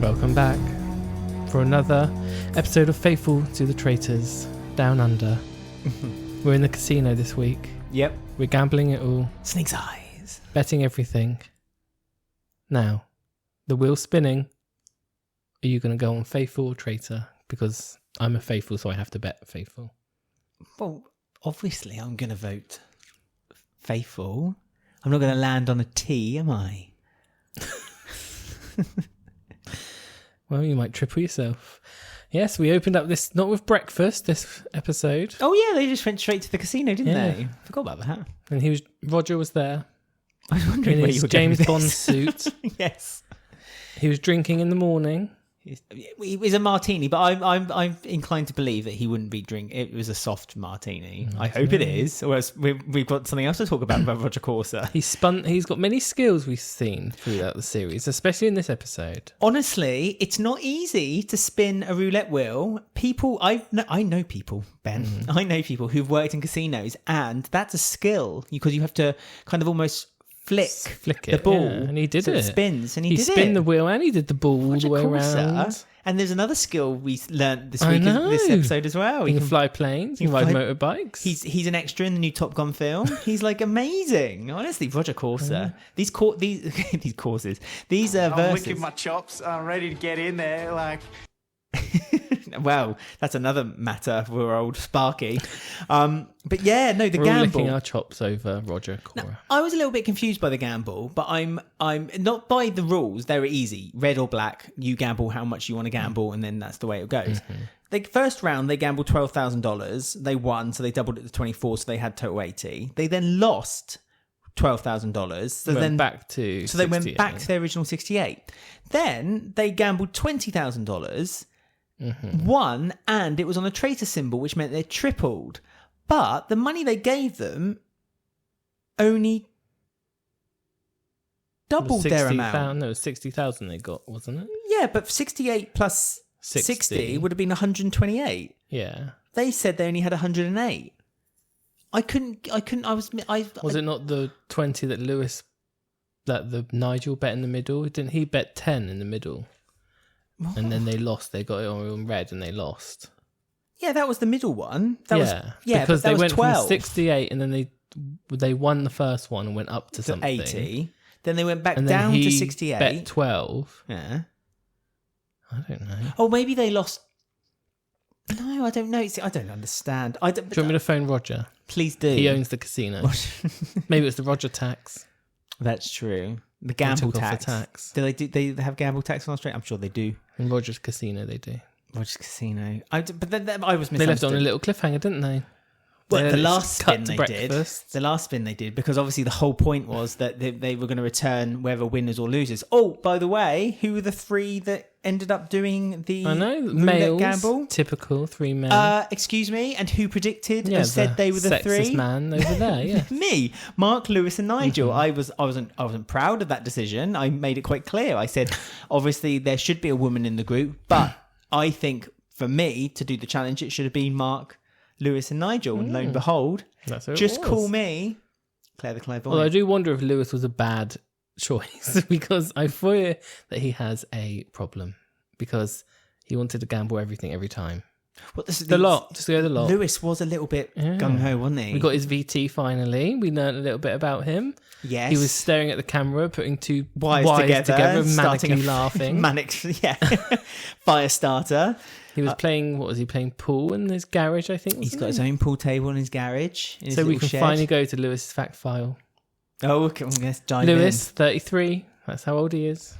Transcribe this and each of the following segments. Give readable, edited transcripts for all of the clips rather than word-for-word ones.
Welcome back for another episode of Faithful to the Traitors Down Under. We're in the casino this week. Yep. We're gambling it all. Snake's eyes. Betting everything. Now, the wheel's spinning. Are you going to go on Faithful or Traitor? Because I'm a Faithful, so I have to bet Faithful. Well, obviously I'm going to vote Faithful. I'm not going to land on a T, am I? Well, you might triple yourself. Yes, we opened up this, not with breakfast, this episode. Oh yeah, they just went straight to the casino, didn't Yeah. they? Forgot about that. And Roger was there I was wondering in where his you were James going Bond with this. suit. Yes. He was drinking in the morning. It was a martini, but I'm inclined to believe that he wouldn't be drinking. It was a soft martini. I hope it is. Or else we've got something else to talk about Roger Corser. He's got many skills we've seen throughout the series, especially in this episode. Honestly, it's not easy to spin a roulette wheel. I know people, Ben. I know people who've worked in casinos, and that's a skill because you have to kind of almost flick it, the ball, yeah, and he did so it. It spins, and he did spun it. the wheel, and he did the ball all the way around. And there's another skill we learnt this week in this episode as well. He can fly planes. He can ride motorbikes. He's an extra in the new Top Gun film. He's like amazing. Honestly, Roger Corser. These courses. These I'm verses. licking my chops. I'm ready to get in there. Like, well, that's another matter for old Sparky. But yeah, no, the We're all gamble. licking our chops over Roger Cora. Now, I was a little bit confused by the gamble, but I'm not by the rules. They're easy, red or black. You gamble how much you want to gamble, and then that's the way it goes. The first round, they gambled $12,000. They won, so they doubled it to 24, so they had total 80. They then lost $12,000. So went back to they went back to their original 68. Then they gambled $20,000. Won, and it was on a traitor symbol, which meant they tripled. But the money they gave them only doubled their amount. No, it was 60,000 they got, wasn't it? Yeah, but 68 plus 60 would have been 128. Yeah. They said they only had 108. Was it not the 20 that the Nigel bet in the middle? Didn't he bet 10 in the middle? What? And then they lost. They got it on red and they lost. Yeah, that was the middle one. Because but they was went 12. from 68 and then they won the first one and went up to something. 80. Then they went back and down he to 68. Bet 12. Yeah. I don't know. Oh, maybe they lost. No, I don't know. See, I don't understand. Do you want me to phone Roger? Please do. He owns the casino. Maybe it's the Roger tax. That's true. The gamble tax. The tax. Do they have gamble tax in Australia? I'm sure they do. In Roger's casino, they do. Roger's casino. But then I was misunderstood. They left on a little cliffhanger, didn't they? Well, the last spin they breakfast. did. The last spin they did, because obviously the whole point was that they were going to return whether winners or losers. Oh, by the way, who were the three that ended up doing the males gamble? Typical 3 men. Excuse me, and who predicted and said they were the three? Sexist man over there, yeah. Me, Mark, Lewis, and Nigel. I wasn't proud of that decision. I made it quite clear. I said, obviously there should be a woman in the group, but I think for me to do the challenge, it should have been Mark, Lewis, and Nigel. And lo and behold, just call me Claire the Clairvoyant. Well, I do wonder if Lewis was a bad choice because I fear that he has a problem because he wanted to gamble everything every time. Well, just go the lot. Lewis was a little bit gung-ho, wasn't he? We got his VT finally. We learned a little bit about him. Yes. He was staring at the camera, putting two wires together manically laughing. Fire starter. He was playing, what was he playing? Pool in his garage, I think. He's got his own pool table in his garage. So we can finally go to Lewis's fact file. Oh, okay. Let's dive in. Lewis, 33. That's how old he is.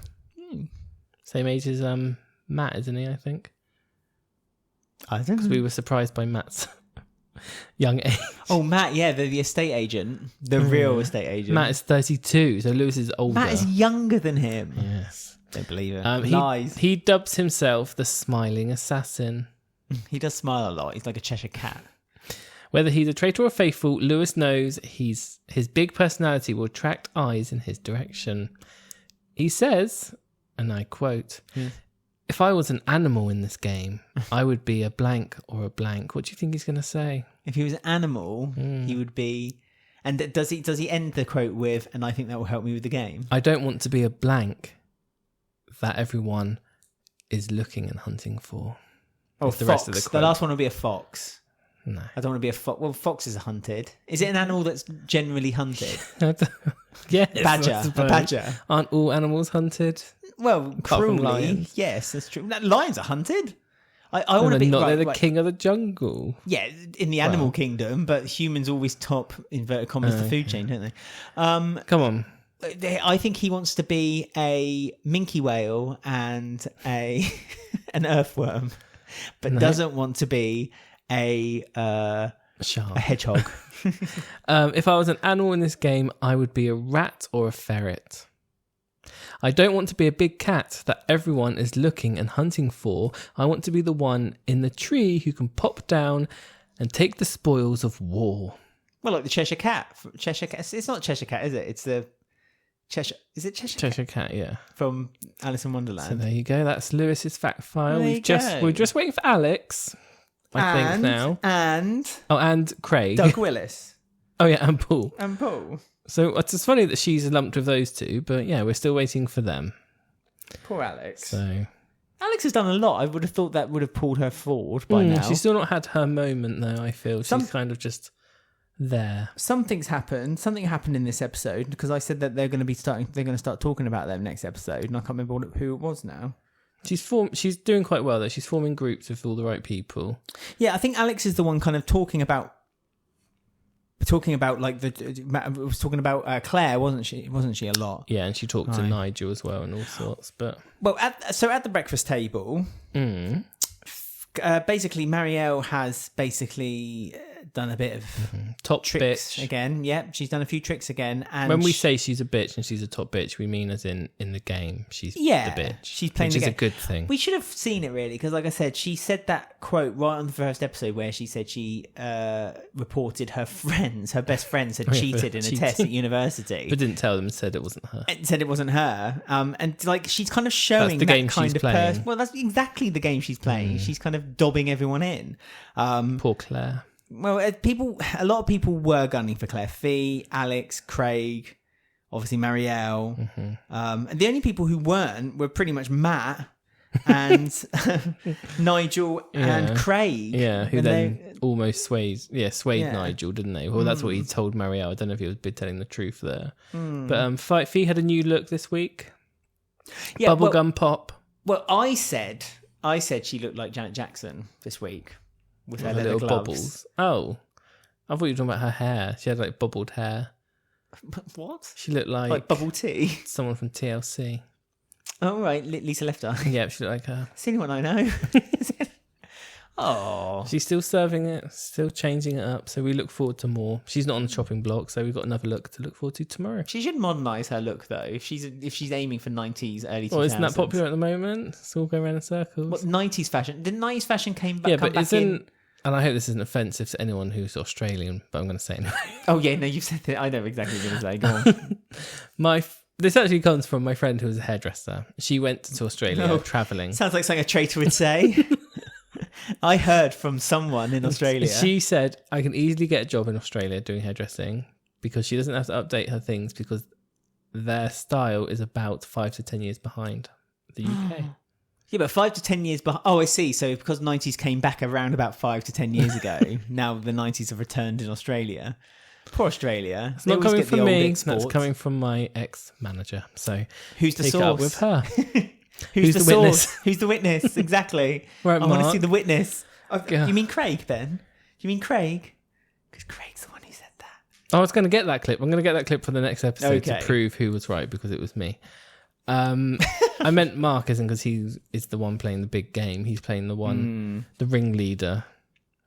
Same age as Matt, isn't he, I think? I don't know. Because we were surprised by Matt's young age. Oh, Matt, yeah, the estate agent. The real estate agent. Matt is 32, so Lewis is older. Matt is younger than him. Yes. Don't believe it. Lies. He dubs himself the smiling assassin. He does smile a lot. He's like a Cheshire cat. Whether he's a traitor or faithful, Lewis knows his big personality will attract eyes in his direction. He says, and I quote, "If I was an animal in this game, I would be a blank or a blank." What do you think he's going to say? If he was an animal, he would be... And does he end the quote with, "And I think that will help me with the game"? I don't want to be a blank that everyone is looking and hunting for. Oh, Is the rest of the the quote. last one will be a fox. No. I don't want to be a fox. Well, fox is hunted. Is it an animal that's generally hunted? Yes, Badger. I A suppose. badger. Aren't all animals hunted? Well, from cruelly, lions. yes, that's true. No, lions are hunted. I Well, want to they're be not. They're right, the king of the jungle. Yeah, in the animal kingdom, but humans always top inverted commas the food chain, don't they? Come on. I think he wants to be a minke whale and an earthworm, but doesn't want to be a Shark. a hedgehog. If I was an animal in this game, I would be a rat or a ferret. I don't want to be a big cat that everyone is looking and hunting for. I want to be the one in the tree who can pop down and take the spoils of war. Well, like the Cheshire Cat. Cheshire Cat. It's not Cheshire Cat, is it? It's the Cheshire. Is it Cheshire? Cheshire Cat, yeah. From Alice in So Wonderland. there you go. That's Lewis's fact file. There you We're go. just waiting for Alex. I think now. And Oh, and Craig. Doug Willis Oh yeah, and Paul. and Paul. So it's funny that she's lumped with those two, but yeah, we're still waiting for them. Poor Alex. So Alex has done a lot. I would have thought that would have pulled her forward by now. she's still not had her moment though. I feel she's kind of just there. Something's happened. Something happened in this episode because I said that they're going to start talking about them next episode, and I can't remember who it was now. She's doing quite well though. She's forming groups with all the right people. Yeah, I think Alex is the one kind of talking about like was talking about Claire, wasn't she? Wasn't she a lot? Yeah, and she talked to Nigel as well and all sorts. But Well, at the breakfast table, basically Marielle has done a bit of top tricks bitch again. Yeah, she's done a few tricks again. And when we say she's a bitch and she's a top bitch, we mean as in the game she's the bitch. She's playing which the is game. a good thing. We should have seen it really because, like I said, she said that quote right on the first episode where she said she reported her best friends had cheated in a test at university, But didn't tell them. Said it wasn't her. and said it wasn't her. And like she's kind of showing That's the that game kind she's of playing. person. Well, that's exactly the game she's playing. She's kind of dobbing everyone in. Poor Claire. Well, a lot of people were gunning for Claire. Fee, Alex, Craig, obviously Marielle. And the only people who weren't were pretty much Matt and Nigel and Craig. Yeah, who And then almost swayed Yeah. Nigel, didn't they? Well, that's what he told Marielle. I don't know if he was telling the truth there. But Fee had a new look this week. Bubblegum pop. Well, I said she looked like Janet Jackson this week with her Her leather little gloves. bubbles. Oh, I thought you were talking about her hair. She had like bubbled hair. What? She looked Like bubble tea? someone from TLC. Oh, right. Lisa Lefter. Yeah, she looked like her. It's the only one I know. Oh. She's still serving it, still changing it up. So we look forward to more. She's not on the chopping block, so we've got another look to look forward to tomorrow. She should modernise her look though. If she's aiming for 90s, early 2000s. Well, isn't that popular at the moment? It's all going around in circles. What 90s fashion? Did 90s fashion come Yeah, back but in? and I hope this isn't offensive to anyone who's Australian, but I'm going to say it anyway. Oh yeah, no, you've said that. I know exactly what you're going to say. Go on. This actually comes from my friend who was a hairdresser. She went to Australia travelling. Sounds like something a traitor would say. I heard from someone in Australia. She said, I can easily get a job in Australia doing hairdressing because she doesn't have to update her things because their style is about 5 to 10 years behind the UK. Yeah, but 5 to 10 years behind. Oh, I see. So because 90s came back around about 5 to 10 years ago, now the 90s have returned in Australia. Poor Australia. It's not coming from me. That's coming from my ex-manager. So who's the take source? it up with her. Who's the the source? witness? Who's the witness? Exactly. Right, I want to Mark. see the witness. Yeah. You mean Craig then? You mean Craig? Because Craig's the one who said that. I was going to get that clip. I'm going to get that clip for the next episode Okay. to prove who was right because it was me. I meant Mark isn't because he is the one playing the big game. He's playing the one, the ringleader,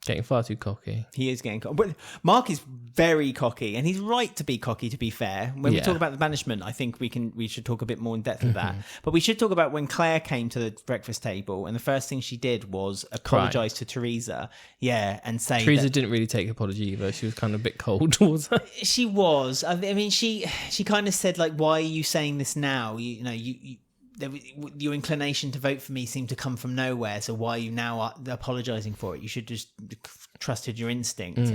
getting far too cocky. He is getting cocky. But Mark is very cocky, and he's right to be cocky, to be fair. When we Yeah. talk about the banishment, I think we should talk a bit more in depth of that. But we should talk about when Claire came to the breakfast table, and the first thing she did was apologise to Teresa. Yeah, and say Teresa that didn't really take apology either. She was kind of a bit cold towards her. she was. I mean, she kind of said, like, why are you saying this now? Your inclination to vote for me seemed to come from nowhere. So why are you now apologising for it? You should just trusted your instinct.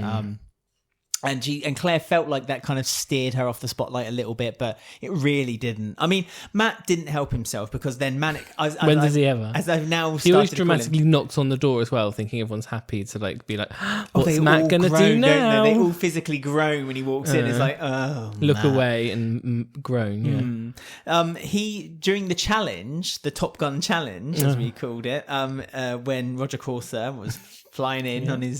And Claire felt like that kind of steered her off the spotlight a little bit, but it really didn't. I mean, Matt didn't help himself because then Manic. When does he ever? As I've now started he always to call him, dramatically knocks on the door as well, thinking everyone's happy to like be like, "What's they Matt all gonna groan, do now?" don't they? They all physically groan when he walks in. It's like, oh, look Matt. away and groan. Yeah. He during the challenge, the Top Gun challenge, as we called it, when Roger Corser was flying in on his,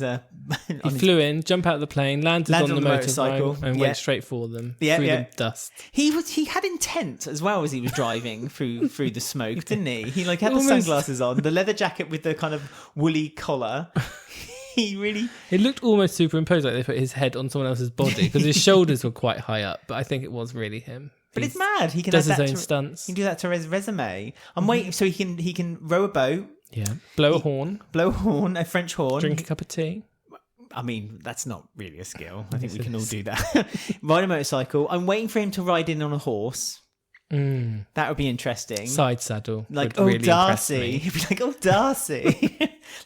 He flew in, jumped out of the plane, landed on the motorcycle, and Yeah. went straight for them through the dust. He had intent as well as he was driving through the smoke, didn't he? He like had the Almost- sunglasses on, the leather jacket with the kind of woolly collar. He really. It looked almost superimposed, like they put his head on someone else's body because his shoulders were quite high up. But I think it was really him. But it's mad. He can does add his that own to, stunts. He can do that to his resume. I'm waiting so he can row a boat, Yeah, blow a horn, blow a horn, a French horn, drink a cup of tea. I mean, that's not really a skill. I think we can all do that. Ride a motorcycle. I'm waiting for him to ride in on a horse. That would be interesting. Side saddle, Like, would oh, really impress Darcy. me. He'd be like, oh, Darcy.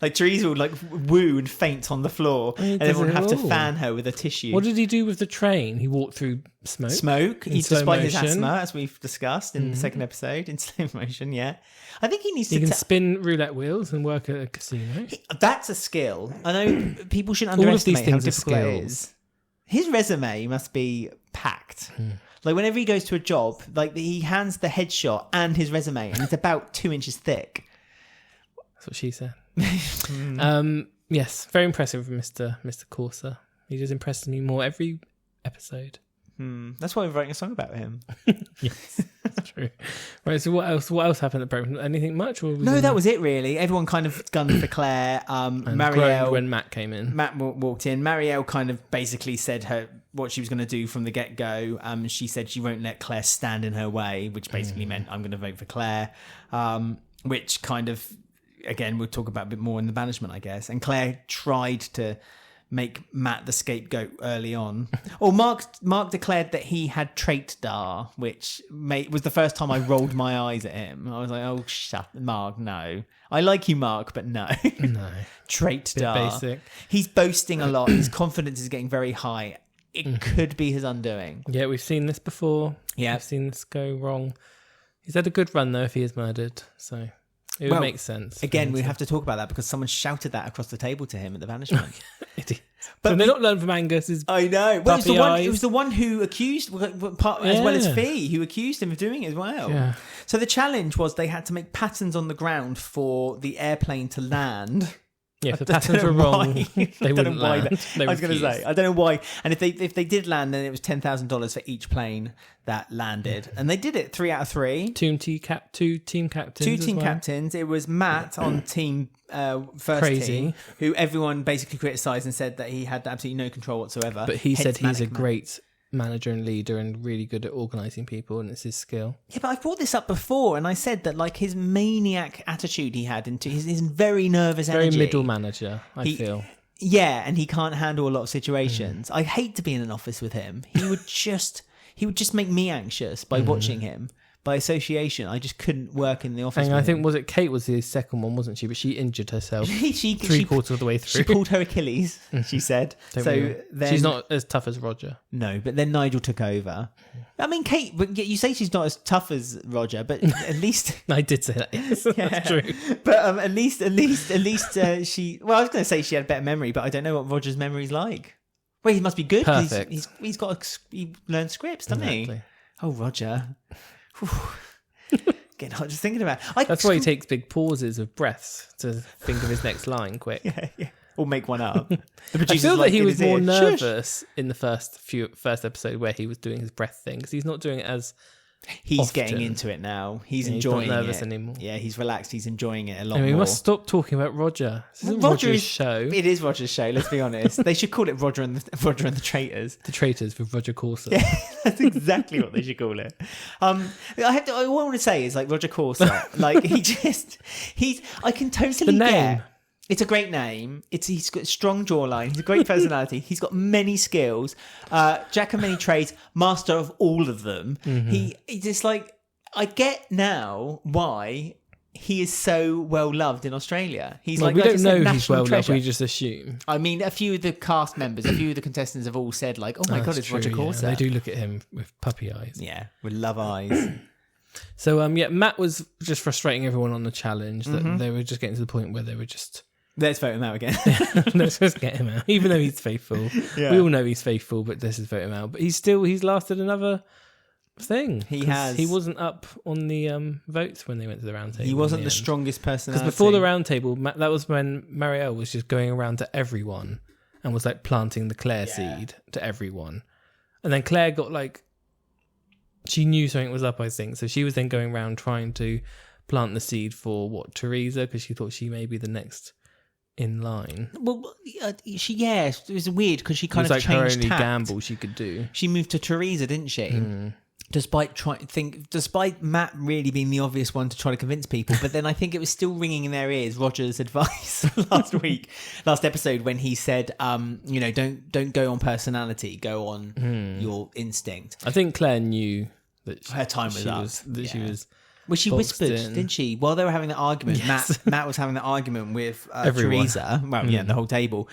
Like, Teresa would, like, woo and faint on the floor. And everyone would have to fan her with a tissue. What did he do with the train? He walked through smoke. Smoke, In slow despite his motion. asthma, as we've discussed in the second episode, in slow motion, yeah. I think he needs He to... can spin roulette wheels and work at a casino. That's a skill. I know people shouldn't All of these underestimate how things are difficult it skills. is. His resume must be packed. Like whenever he goes to a job, like he hands the headshot and his resume, and it's about 2 inches thick. That's what she said. Yes, very impressive, Mr. Corsa. He just impresses me more every episode. That's why we're writing a song about him. Yes, that's true. Right, so what else happened at Brentford? Anything much? Or No, that was it really. Everyone kind of gunned for Claire. and Marielle, groaned when Matt came in. Matt walked in. Marielle kind of basically said what she was going to do from the get-go. She said she won't let Claire stand in her way, which basically meant I'm going to vote for Claire, which kind of, again, we'll talk about a bit more in the banishment, I guess. And Claire tried to make Matt the scapegoat early on. Or Mark declared that he had Traitors, which was the first time I rolled my eyes at him. I was like, oh, shut, Mark, no. I like you, Mark, but no. No. Traitors. Basic. He's boasting a lot. His confidence is getting very high. It could be his undoing. Yeah, we've seen this before. Yeah. We've seen this go wrong. He's had a good run, though, if he is murdered. So it would make sense. Again, we have to talk about that because someone shouted that across the table to him at the banishment. But they're not learned from Angus. I know. Well, Puppy it was the one who accused, as well as Yeah. Fee, who accused him of doing it as well. Yeah. So the challenge was they had to make patterns on the ground for the airplane to land. Yeah, if the I don't patterns were know wrong, why. they I don't wouldn't know why land. They I was going to say, refused. I don't know why. And if they did land, then it was $10,000 for each plane that landed, and they did it 3 out of 3. Two team captains. Two as team well. captains. It was Matt on team first Crazy. team, who everyone basically criticised and said that he had absolutely no control whatsoever. But he Hence said he's a Manic Man. great manager and leader and really good at organising people, and it's his skill. Yeah, but I've brought this up before, and I said that like his maniac attitude he had into his very nervous Very energy. middle manager, I He- feel. Yeah, and he can't handle a lot of situations. I hate to be in an office with him. He would just make me anxious by watching him. By association, I just couldn't work in the office. And with I think him. Kate was the second one, wasn't she? But she injured herself she three-quarters of the way through. She pulled her Achilles. She said. Don't So worry. then She's not as tough as Roger. No, but then Nigel took over. I mean, Kate. But you say she's not as tough as Roger, but at least. I did say that. Yes, that's true. But at least she. Well, I was going to say she had better memory, but I don't know what Roger's memory's like. Well, he must be good. 'cause Perfect. He's got. He learned scripts, doesn't Exactly. he? Oh, Roger. Getting hot just thinking about. That's why he takes big pauses of breaths to think of his next line quick. Yeah. Or make one up. The I producer's feel like that he in was his more ear, "Shush." nervous in the first episode where he was doing his breath thing because he's not doing it as He's often. getting into it now. He's Yeah, he's enjoying not nervous it anymore. Yeah, he's relaxed. He's enjoying it a lot And we more. must stop talking about Roger. This isn't Roger Roger's is- show. It is Roger's show. Let's be honest. They should call it Roger and the Traitors. The Traitors with Roger Corson. Yeah, that's exactly what they should call it. All I want to say is like Roger Corset. Like I can totally The name. get. It's a great name. He's got a strong jawline. He's a great personality. He's got many skills. Jack of many trades, master of all of them. Mm-hmm. He just like I get now why he is so well loved in Australia. He's Well, like, we like I don't said, know he's national well loved. treasure. We just assume. I mean, a few of the cast members, a few of the contestants have all said like, "Oh my god, That's it's Roger true, yeah. Corser." They do look at him with puppy eyes. Yeah, with love eyes. So Matt was just frustrating everyone on the challenge that they were just getting to the point where they were just Let's vote him out again. let's just get him out. Even though he's faithful. Yeah. We all know he's faithful, but let's just vote him out. But he's lasted another thing. He 'cause has. He wasn't up on the votes when they went to the round table. He wasn't the end. strongest personality. Because before the round table, that was when Marielle was just going around to everyone and was like planting the Claire seed to everyone. And then Claire got like, she knew something was up, I think. So she was then going around trying to plant the seed for Teresa, because she thought she may be the next in line. Well, it was weird because she It kind was of like her changed only tact. gamble she could do. She moved to Teresa, didn't she? Despite Matt really being the obvious one to try to convince people, but then I think it was still ringing in their ears Roger's advice last episode when he said, don't go on personality, go on your instinct. I think Claire knew that Her time was she up. She was. Well, she boxed whispered, in. didn't she? While they were having that argument, Yes. Matt was having that argument with Everyone. Teresa. Well, the whole table.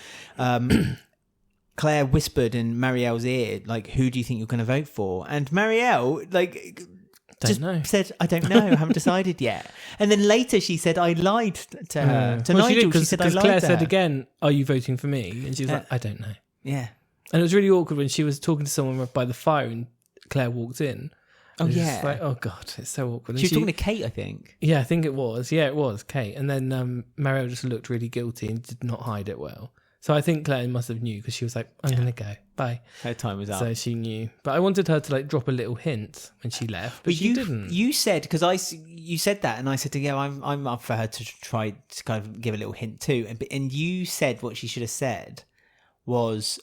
Claire whispered in Marielle's ear, like, "Who do you think you're going to vote for?" And Marielle, like, know. said, "I don't know. I haven't decided yet." And then later she said, "I lied to her." To Nigel, she said, "I lied Claire to said her." again, "Are you voting for me?" And she was like, "I don't know." Yeah. And it was really awkward when she was talking to someone by the fire and Claire walked in. Oh, It was yeah. just like, oh god, it's so awkward. And She was talking to Kate, I think. Yeah, I think it was. Yeah, it was Kate. And then Marielle just looked really guilty and did not hide it well. So I think Claire must have knew, because she was like, "I'm going to go. Bye." Her time was up. So she knew. But I wanted her to like drop a little hint when she left, but she didn't. You said, because you said that, and I said to you, I'm up for her to try to kind of give a little hint too. And you said what she should have said was,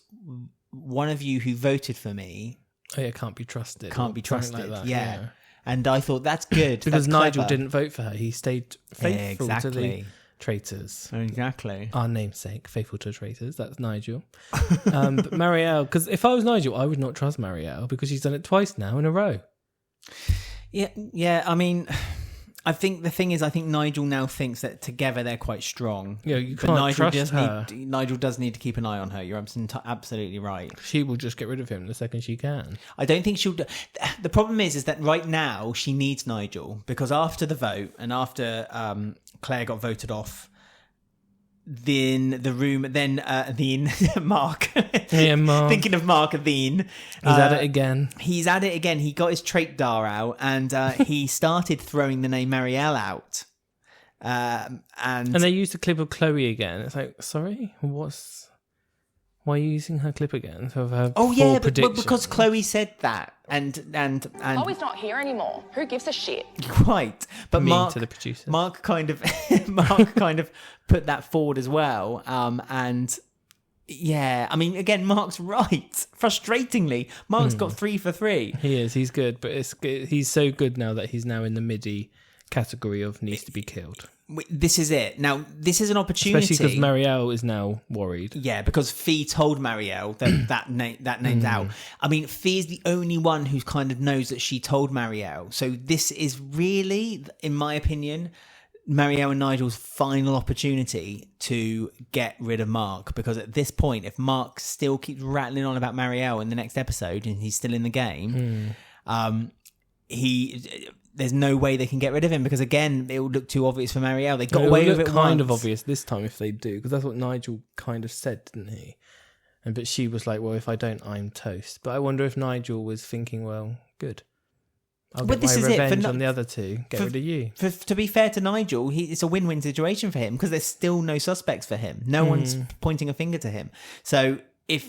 "One of you who voted for me Oh yeah, can't be trusted. can't or be something trusted." like that, yeah. And I thought that's good Because that's Nigel clever. didn't vote for her. He stayed faithful to the Exactly. traitors. Exactly. Our namesake, faithful to traitors. That's Nigel. But Marielle, because if I was Nigel, I would not trust Marielle, because she's done it twice now in a row. Yeah. I mean, I think the thing is, I think Nigel now thinks that together they're quite strong. Yeah, you But can't Nigel trust her. Nigel does need to keep an eye on her. You're absolutely right. She will just get rid of him the second she can. I don't think she'll. The problem is that right now she needs Nigel, because after the vote and after Claire got voted off, then Mark. Yeah, Mark. Thinking of Mark and Dean. He's at it again. He's at it again. He got his trait dar out, and he started throwing the name Marielle out. And they used a clip of Chloe again. It's like, sorry, why are you using her clip again? For her but because Chloe said that, and Chloe's not here anymore. Who gives a shit? Right, but Mean Mark to the producers. Mark kind of put that forward as well, and yeah, I mean, again, Mark's right. Frustratingly, Mark's got 3 for 3. He is. He's good, but he's so good now that he's now in the MIDI category of needs to be killed. This is it. Now, this is an opportunity, Especially because Marielle is now worried. Yeah, because Fee told Marielle that name's out. I mean, Fee is the only one who kind of knows that she told Marielle. So this is really, in my opinion, Marielle and Nigel's final opportunity to get rid of Mark. Because at this point, if Mark still keeps rattling on about Marielle in the next episode and he's still in the game, there's no way they can get rid of him, because again, it would look too obvious for Marielle. They got away with it kind of once. obvious this time if they do, because that's what Nigel kind of said, didn't he? But she was like, "Well, if I don't, I'm toast." But I wonder if Nigel was thinking, "Well, good. I'll But get this my is it, for revenge no- on the other two. Get rid of you." To be fair to Nigel, it's a win-win situation for him, because there's still no suspects for him. No one's pointing a finger to him. So if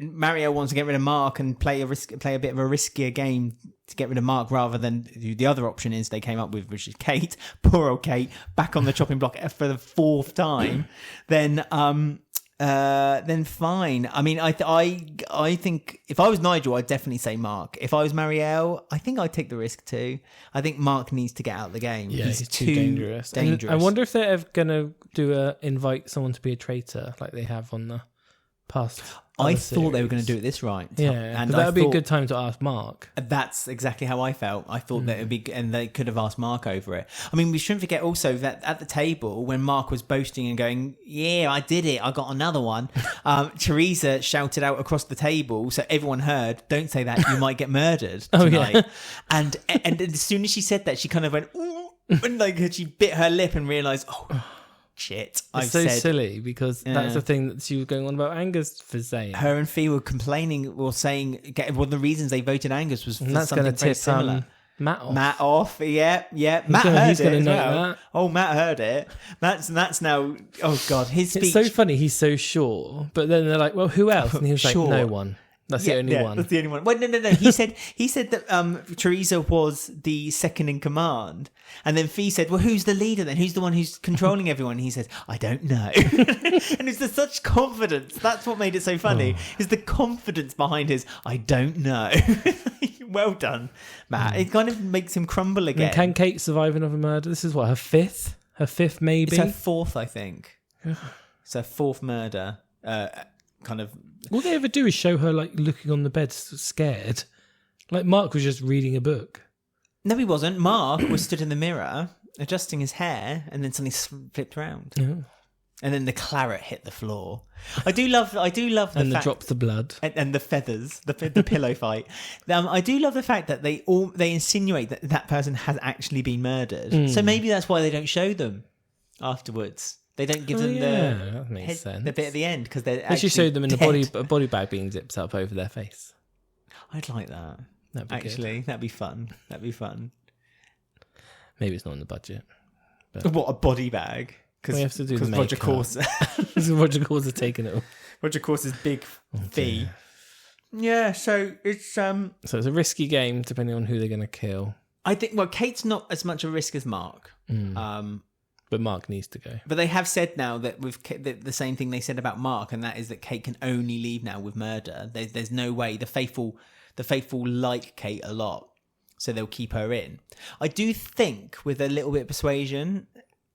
Marielle wants to get rid of Mark and play a bit of a riskier game to get rid of Mark, rather than the other option is they came up with, which is Kate, poor old Kate, back on the chopping block for the 4th time, then fine. I mean, I think if I was Nigel, I'd definitely say Mark. If I was Marielle, I think I'd take the risk too. I think Mark needs to get out of the game. Yeah, he's too dangerous. And I wonder if they're ever going to invite someone to be a traitor like they have on the past. I other thought they were going to series. do it this right. Yeah, and that would be a thought- good time to ask Mark. That's exactly how I felt. I thought that it would be, and they could have asked Mark over it. I mean, we shouldn't forget also that at the table when Mark was boasting and going, "Yeah, I did it. I got another one." Teresa shouted out across the table, so everyone heard, "Don't say that. You might get murdered tonight." yeah. and as soon as she said that, she kind of went, "Ooh," and like she bit her lip and realised, "Oh shit!" It's so silly because that's the thing that she was going on about Angus for saying. Her and Fee were complaining or saying one of the reasons they voted Angus was for And that's something going to very tip similar. Matt off. Matt off, yeah. Matt heard he's it gonna as know well. that. Oh, Matt heard it. That's now. Oh God, his speech. It's so funny. He's so sure, but then they're like, "Well, who else?" And he was like, Sure. "No one. That's the only one." That's the only one. Well, no. He said that Teresa was the second in command, and then Fee said, "Well, who's the leader then? Who's the one who's controlling everyone?" And he says, "I don't know." And it's such confidence. That's what made it so funny. Is the confidence behind his "I don't know." Well done, Matt. It kind of makes him crumble again. And can Kate survive another murder? This is what, her fifth? Her fifth, maybe? It's her fourth, I think. It's her fourth murder. Kind of. All they ever do is show her like looking on the bed scared. Like Mark was just reading a book. No, he wasn't. Mark was stood in the mirror adjusting his hair, and then suddenly flipped around. Yeah. And then the claret hit the floor. I do love the And the fact, drops of blood. and the feathers, the pillow fight. I do love the fact that they insinuate that that person has actually been murdered. So maybe that's why they don't show them afterwards. They don't give them that makes the sense. bit at the end because they're They actually should show them in dead. a body bag being zipped up over their face. I'd like that. That'd be Actually, that'd be fun. That'd be fun. Maybe it's not in the budget. What, a body bag? We have to do the Roger makeup. Corsa. Roger Corsa taking it all. Roger Corsa's big fee. Yeah, so it's So it's a risky game depending on who they're going to kill. I think Kate's not as much a risk as Mark. But Mark needs to go. But they have said now that with the same thing they said about Mark, and that is that Kate can only leave now with murder. There's no way. The faithful like Kate a lot, so they'll keep her in. I do think with a little bit of persuasion,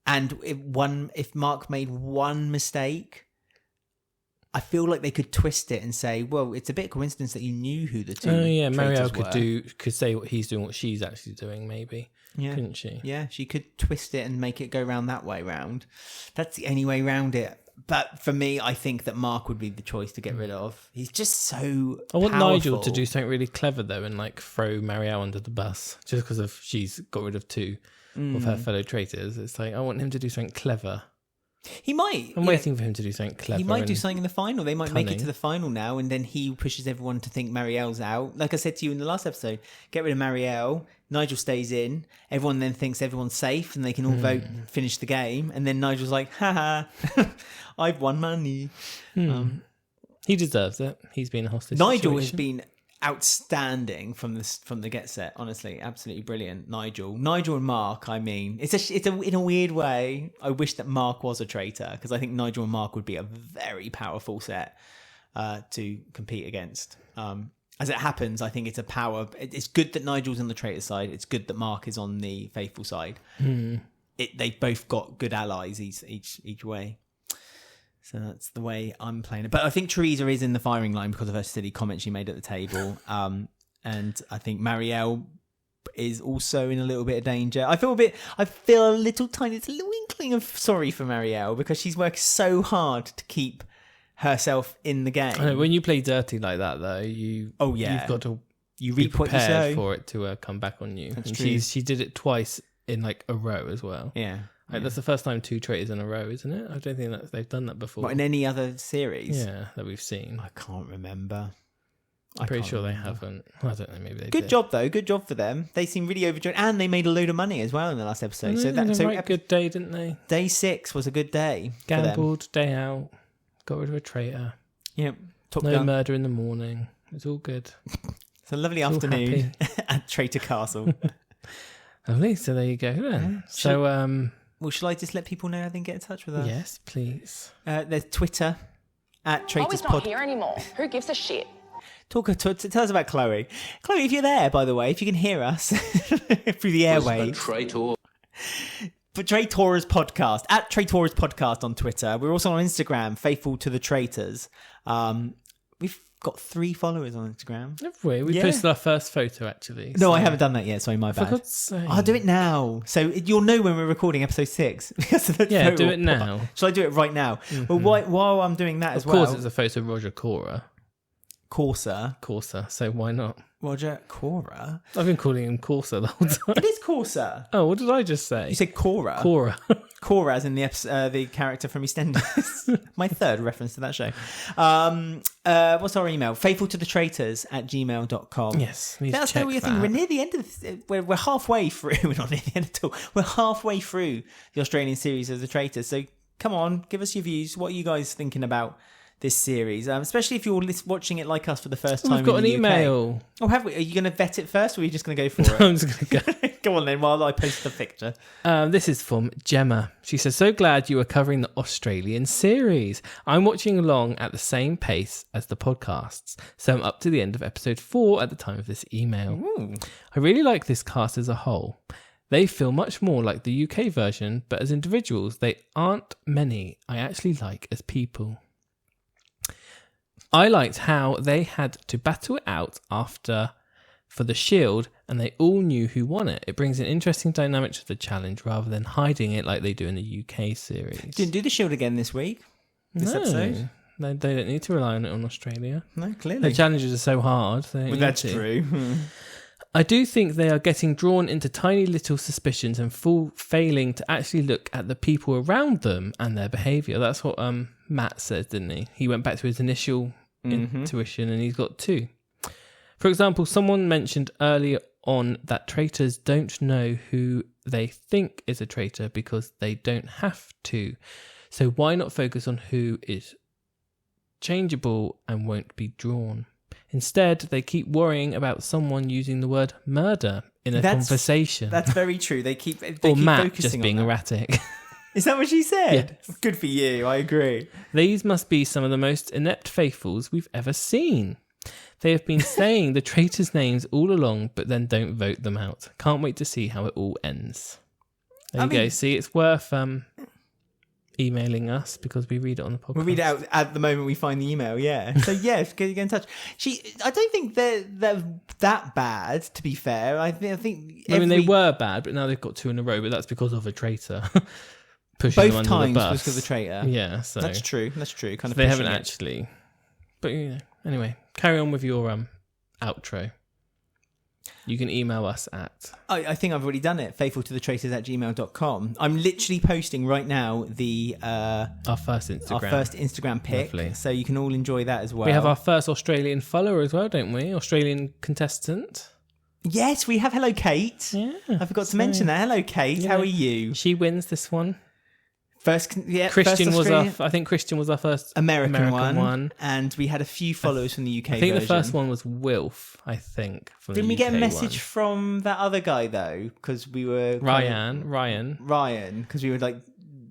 and if Mark made one mistake, I feel like they could twist it and say, "Well, it's a bit of coincidence that you knew who the two." Oh yeah, traitors Marielle were." could say what he's doing, what she's actually doing, maybe. Yeah. Couldn't she? Yeah, she could twist it and make it go round that way round. That's the only way round it. But for me, I think that Mark would be the choice to get rid of. He's just so I want powerful. Nigel to do something really clever though, and like throw Marielle under the bus just because of she's got rid of two of her fellow traitors. It's like I want him to do something clever. He might. I'm waiting for him to do something clever. He might do and- something in the final. They might make it cunning. to the final now, and then he pushes everyone to think Marielle's out. Like I said to you in the last episode, get rid of Marielle. Nigel stays in. Everyone then thinks everyone's safe, and they can all vote and finish the game. And then Nigel's like, "Ha ha, I've won money." He deserves it. He's been a hostage. Nigel has situation. been outstanding from the get set. Honestly, absolutely brilliant. Nigel and Mark. I mean, it's in a weird way. I wish that Mark was a traitor because I think Nigel and Mark would be a very powerful set to compete against. As it happens, I think it's a power. It's good that Nigel's on the traitor side. It's good that Mark is on the faithful side. They've both got good allies each way. So that's the way I'm playing it. But I think Teresa is in the firing line because of her silly comment she made at the table. And I think Marielle is also in a little bit of danger. I feel a little tiny, it's a little inkling of sorry for Marielle because she's worked so hard to keep herself in the game. I know, when you play dirty like that, though, you've got to You be reap what you prepared sow. for it to come back on you. That's And true. she did it twice in like a row as well. Yeah. Like, that's the first time two traitors in a row, isn't it? I don't think that they've done that before. What, in any other series? Yeah, that we've seen. I can't remember. I'm pretty sure they haven't. I don't know, maybe they Good did. job, though. Good job for them. They seem really overjoyed. And they made a load of money as well in the last episode. So So that good day, didn't they? day 6 was a good day for them. Gambled, day out, got rid of a traitor. Yep. Top No Gun. murder in the morning. It's all good. It's a lovely all afternoon at Traitor Castle. Lovely. So there you go then. So, Well, shall I just let people know how they can get in touch with us? yes, please. There's Twitter at Oh, Traitors he's not Pod. here anymore. Who gives a shit? Tell us about Chloe. Chloe, if you're there, by the way, if you can hear us through the airwaves, For Traitors Podcast, at Traitors Podcast on Twitter. We're also on Instagram, Faithful to the Traitors. We've got 3 followers on Instagram. Have we? We posted our first photo, actually. No, I haven't done that yet. Sorry, my bad. For God's sake. I'll do it now. So you'll know when we're recording episode 6. Because of the Yeah, photo. do it now. Shall I do it right now? Well, while I'm doing that as Of course, well. it's a photo of Roger Cora. Corsa. So why not? Roger Cora? I've been calling him Corsa the whole time. It is Corsa. Oh, what did I just say? You said Cora. Cora. Cora, as in the character from EastEnders. My third reference to that show. What's our email? faithfultothetraitors@gmail.com. Yes, Let us know what you think. We're near the end of this. We're halfway through. We're not near the end at all. We're halfway through the Australian series of The Traitors. So come on, give us your views. What are you guys thinking about this series? Especially if you're watching it like us for the first time. We've got in an the UK. email. Oh, have we? Are you going to vet it first, or are you just going to go for it? I'm just going to go. Go on then, while I post the picture. This is from Gemma. She says, so glad you are covering the Australian series. I'm watching along at the same pace as the podcasts, so I'm up to the end of episode 4 at the time of this email. Ooh. I really like this cast as a whole. They feel much more like the UK version, but as individuals, they aren't many I actually like as people. I liked how they had to battle it out for the Shield, and they all knew who won it. It brings an interesting dynamic to the challenge rather than hiding it like they do in the UK series. Didn't do the Shield again this week. This episode. They don't need to rely on it on Australia. No, clearly. The challenges are so hard. Well, that's true. I do think they are getting drawn into tiny little suspicions and failing to actually look at the people around them and their behaviour. That's what Matt said, didn't he? He went back to his initial intuition, and he's got 2. For example, someone mentioned earlier on that traitors don't know who they think is a traitor because they don't have to. So why not focus on who is changeable and won't be drawn? Instead, they keep worrying about someone using the word murder in a conversation. That's very true. They keep Matt focusing just being on that. erratic. Is that what she said? Yes. Good for you. I agree. These must be some of the most inept faithfuls we've ever seen. They have been saying the traitors' names all along, but then don't vote them out. Can't wait to see how it all ends. There you go. See, it's worth emailing us because we read it on the podcast. We'll read it out at the moment we find the email, yeah. So, yeah, get in touch. I don't think they're that bad, to be fair. I think they were bad, but now they've got 2 in a row, but that's because of a traitor. Pushing them both under times the bus. was because of the traitor. Yeah, so That's true. Kind of they haven't pushing it. actually. But, anyway, carry on with your outro. You can email us at... I think I've already done it. faithfultothetraitors@gmail.com. I'm literally posting right now our first Instagram pic. Lovely. So you can all enjoy that as well. We have our first Australian follower as well, don't we? Australian contestant. Yes, we have Hello Kate. Yeah. I forgot to mention that. Hello Kate, Yeah. how are you? She wins this one. Christian was I think Christian was our first American one. And we had a few followers from the UK I think version. the first one was Wilf, I think. Didn't we get a UK message one. from that other guy though? Because we were Ryan, because we were like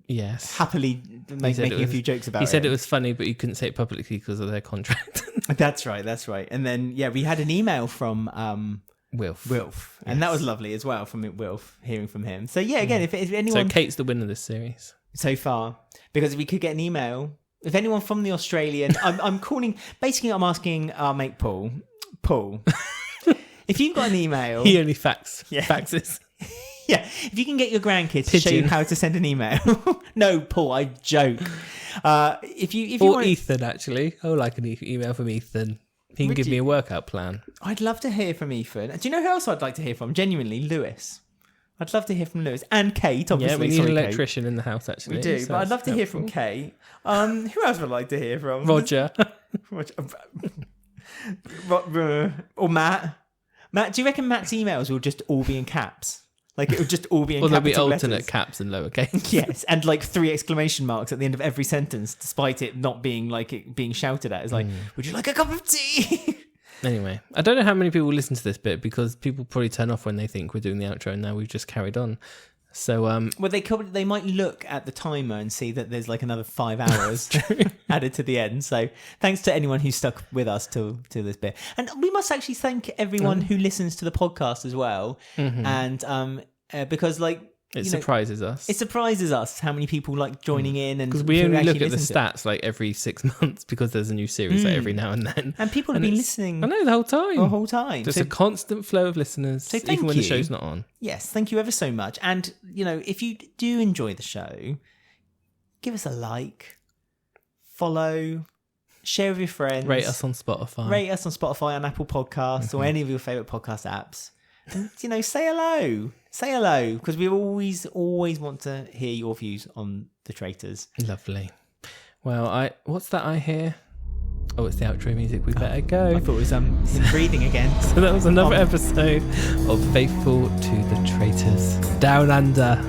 yes, happily making a few jokes about it. He said it was funny, but he couldn't say it publicly because of their contract. That's right. And then we had an email from Wilf, and that was lovely as well from Wilf, hearing from him. So again, if anyone, so Kate's the winner of this series so far, because we could get an email. If anyone from the Australian, I'm calling. Basically, I'm asking our mate Paul. If you've got an email, he only faxes. Yeah, if you can get your grandkids to show you how to send an email. No, Paul, I joke. If you want Ethan, actually, I would like an email from Ethan. He can give me a workout plan. I'd love to hear from Ethan. Do you know who else I'd like to hear from? Genuinely, Lewis. I'd love to hear from Lewis and Kate. Obviously, Yeah, we need an electrician in the house. Actually, we do, so but I'd love to hear helpful. from Kate. Who else would I like to hear from? Roger. Or Matt. Matt, do you reckon Matt's emails will just all be in caps? Like it would just all be in Or there'll be capital alternate letters? caps and lowercase. Yes, and like 3 exclamation marks at the end of every sentence, despite it not being like it being shouted at. It's like, would you like a cup of tea? Anyway, I don't know how many people listen to this bit because people probably turn off when they think we're doing the outro, and now we've just carried on. So, well, they might look at the timer and see that there's like another 5 hours added to the end. So, thanks to anyone who's stuck with us till this bit, and we must actually thank everyone who listens to the podcast as well. And because like It surprises us. It surprises us how many people like joining in, and because we who only actually look at the listen to it. stats like every 6 months because there's a new series like every now and then. And people have been listening I know, the whole time. the whole time. There's So a constant flow of listeners, So thank even when the you. show's not on. yes, thank you ever so much. And, if you do enjoy the show, give us a like, follow, share with your friends. Rate us on Spotify. Rate us on Spotify, on Apple Podcasts, or any of your favourite podcast apps. And, say hello. Say hello, because we always want to hear your views on the Traitors. Lovely. Well, what's that I hear? Oh, it's the outro music. We better go. I thought it was him breathing again. So that was another episode of Faithful to the Traitors. Down Under.